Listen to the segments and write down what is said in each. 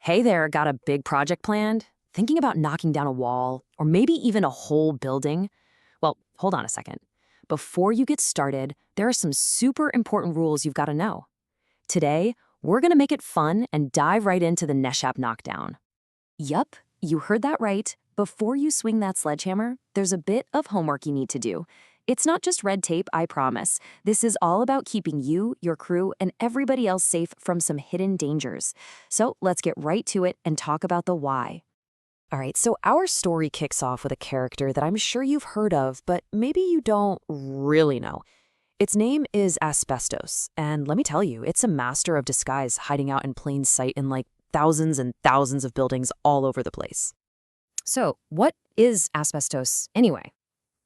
Hey there, got a big project planned? Thinking about knocking down a wall, or maybe even a whole building? Well, hold on a second. Before you get started, there are some super important rules you've got to know. Today, we're going to make it fun and dive right into the NESHAP knockdown. Yup, you heard that right. Before you swing that sledgehammer, there's a bit of homework you need to do. It's not just red tape, I promise. This is all about keeping you, your crew, and everybody else safe from some hidden dangers. So let's get right to it and talk about the why. All right, so our story kicks off with a character that I'm sure you've heard of, but maybe you don't really know. Its name is Asbestos, and let me tell you, it's a master of disguise hiding out in plain sight in like thousands and thousands of buildings all over the place. So, what is asbestos anyway?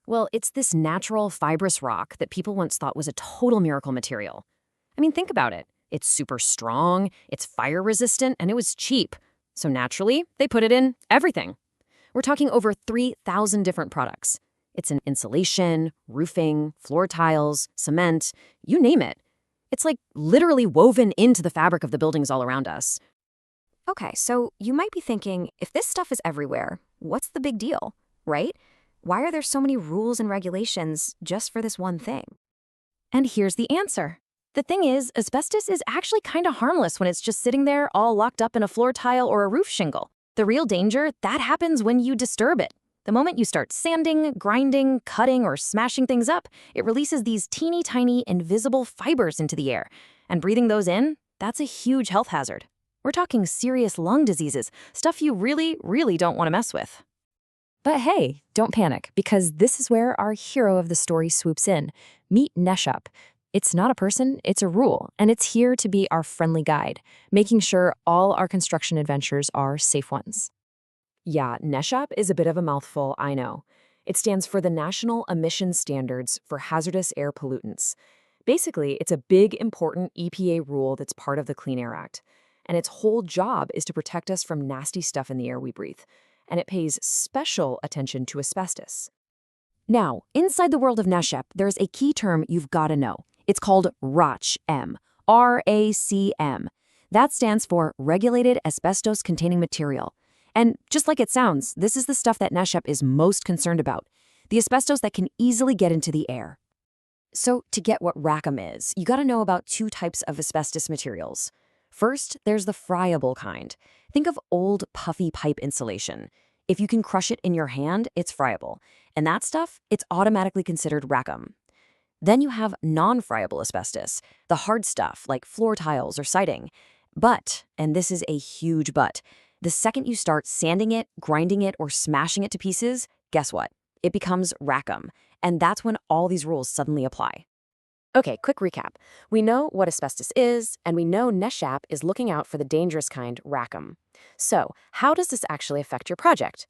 Well, it's this natural fibrous rock that people once thought was a total miracle material. I mean, think about it. It's super strong, it's fire resistant, and it was cheap. So naturally, they put it in everything. We're talking over 3,000 different products. It's in insulation, roofing, floor tiles, cement, you name it. It's like literally woven into the fabric of the buildings all around us. Okay, so you might be thinking, if this stuff is everywhere, what's the big deal, right? Why are there so many rules and regulations just for this one thing? And here's the answer. The thing is, asbestos is actually kind of harmless when it's just sitting there all locked up in a floor tile or a roof shingle. The real danger, that happens when you disturb it. The moment you start sanding, grinding, cutting, or smashing things up, it releases these teeny tiny invisible fibers into the air. And breathing those in, that's a huge health hazard. We're talking serious lung diseases, stuff you really, really don't want to mess with. But hey, don't panic, because this is where our hero of the story swoops in. Meet NESHAP. It's not a person, it's a rule, and it's here to be our friendly guide, making sure all our construction adventures are safe ones. Yeah, NESHAP is a bit of a mouthful, I know. It stands for the National Emission Standards for Hazardous Air Pollutants. Basically, it's a big, important EPA rule that's part of the Clean Air Act, and its whole job is to protect us from nasty stuff in the air we breathe. And it pays special attention to asbestos. Now, inside the world of NESHAP, there's a key term you've got to know. It's called RACM, R-A-C-M. That stands for Regulated Asbestos-Containing Material. And just like it sounds, this is the stuff that NESHAP is most concerned about, the asbestos that can easily get into the air. So to get what RACM is, you got to know about two types of asbestos materials. First, there's the friable kind. Think of old, puffy pipe insulation. If you can crush it in your hand, it's friable. And that stuff, it's automatically considered RACM. Then you have non-friable asbestos, the hard stuff like floor tiles or siding. But, and this is a huge but, the second you start sanding it, grinding it, or smashing it to pieces, guess what? It becomes RACM. And that's when all these rules suddenly apply. Okay, quick recap. We know what asbestos is, and we know NESHAP is looking out for the dangerous kind, RACM. So, how does this actually affect your project?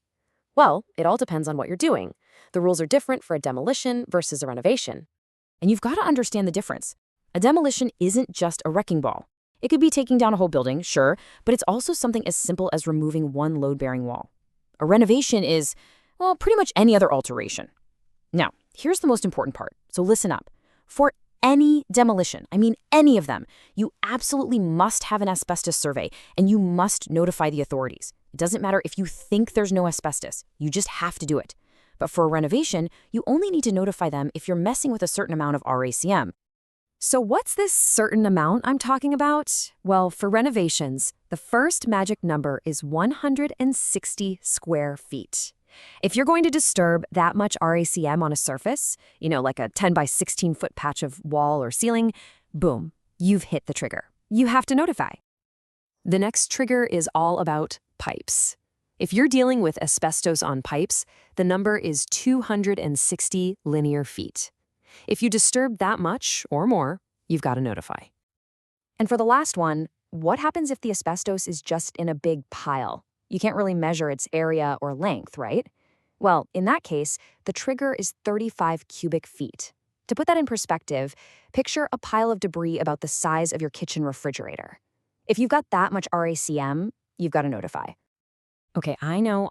Well, it all depends on what you're doing. The rules are different for a demolition versus a renovation. And you've got to understand the difference. A demolition isn't just a wrecking ball. It could be taking down a whole building, sure, but it's also something as simple as removing one load-bearing wall. A renovation is, well, pretty much any other alteration. Now, here's the most important part, so listen up. For any demolition, I mean any of them, you absolutely must have an asbestos survey, and you must notify the authorities. It doesn't matter if you think there's no asbestos, you just have to do it. But for a renovation, you only need to notify them if you're messing with a certain amount of RACM. So what's this certain amount I'm talking about? Well, for renovations, the first magic number is 160 square feet. If you're going to disturb that much RACM on a surface, like a 10 by 16 foot patch of wall or ceiling, boom, you've hit the trigger. You have to notify. The next trigger is all about pipes. If you're dealing with asbestos on pipes, the number is 260 linear feet. If you disturb that much or more, you've got to notify. And for the last one, what happens if the asbestos is just in a big pile? You can't really measure its area or length, right? Well, in that case, the trigger is 35 cubic feet. To put that in perspective, picture a pile of debris about the size of your kitchen refrigerator. If you've got that much RACM, you've got to notify. Okay, I know.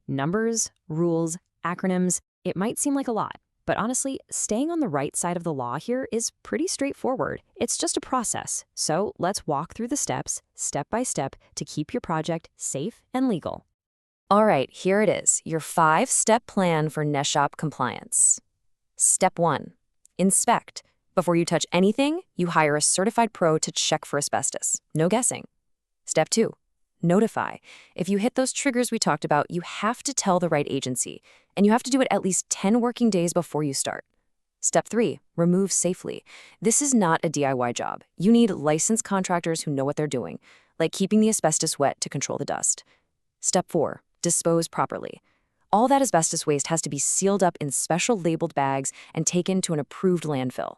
Numbers, rules, acronyms, it might seem like a lot. But honestly, staying on the right side of the law here is pretty straightforward. It's just a process. So let's walk through the steps, step by step, to keep your project safe and legal. All right, here it is, your 5-step plan for NESHAP compliance. Step 1. Inspect. Before you touch anything, you hire a certified pro to check for asbestos. No guessing. Step 2. Notify. If you hit those triggers we talked about, you have to tell the right agency, and you have to do it at least 10 working days before you start. Step 3. Remove safely. This is not a DIY job. You need licensed contractors who know what they're doing, like keeping the asbestos wet to control the dust. Step 4. Dispose properly. All that asbestos waste has to be sealed up in special labeled bags and taken to an approved landfill.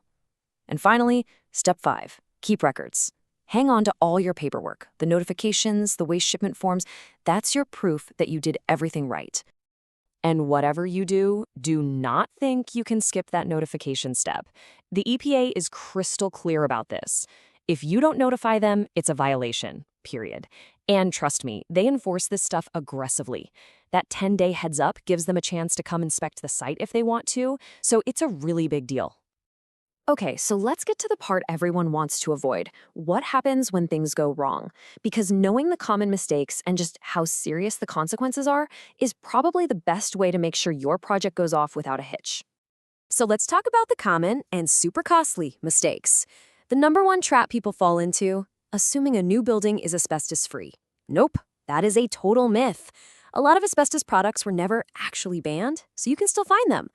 And finally, Step 5. Keep records. Hang on to all your paperwork, the notifications, the waste shipment forms. That's your proof that you did everything right. And whatever you do, do not think you can skip that notification step. The EPA is crystal clear about this. If you don't notify them, it's a violation, period. And trust me, they enforce this stuff aggressively. That 10-day heads up gives them a chance to come inspect the site if they want to, so it's a really big deal. Okay, so let's get to the part everyone wants to avoid. What happens when things go wrong? Because knowing the common mistakes and just how serious the consequences are is probably the best way to make sure your project goes off without a hitch. So let's talk about the common and super costly mistakes. The number one trap people fall into, assuming a new building is asbestos-free. Nope, that is a total myth. A lot of asbestos products were never actually banned, so you can still find them.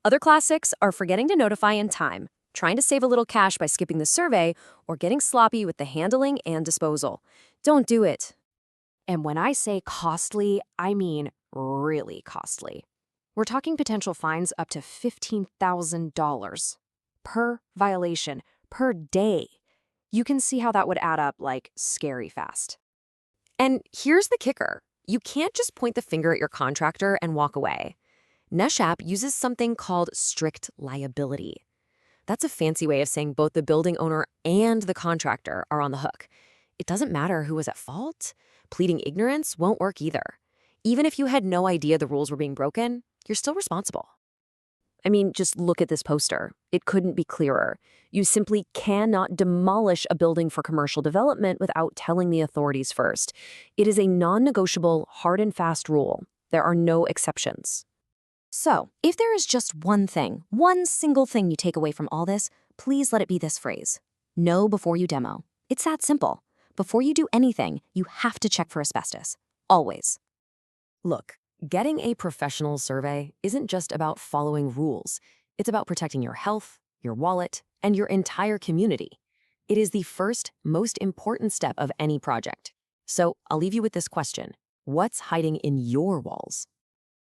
Other classics are forgetting to notify in time, trying to save a little cash by skipping the survey, or getting sloppy with the handling and disposal. Don't do it. And when I say costly, I mean really costly. We're talking potential fines up to $15,000 per violation, per day. You can see how that would add up like scary fast. And here's the kicker. You can't just point the finger at your contractor and walk away. NESHAP uses something called strict liability. That's a fancy way of saying both the building owner and the contractor are on the hook. It doesn't matter who was at fault. Pleading ignorance won't work either. Even if you had no idea the rules were being broken, you're still responsible. I mean, just look at this poster. It couldn't be clearer. You simply cannot demolish a building for commercial development without telling the authorities first. It is a non-negotiable, hard and fast rule. There are no exceptions. So, if there is just one thing, one single thing you take away from all this, please let it be this phrase. Know before you demo. It's that simple. Before you do anything, you have to check for asbestos. Always. Look, getting a professional survey isn't just about following rules. It's about protecting your health, your wallet, and your entire community. It is the first, most important step of any project. So, I'll leave you with this question. What's hiding in your walls?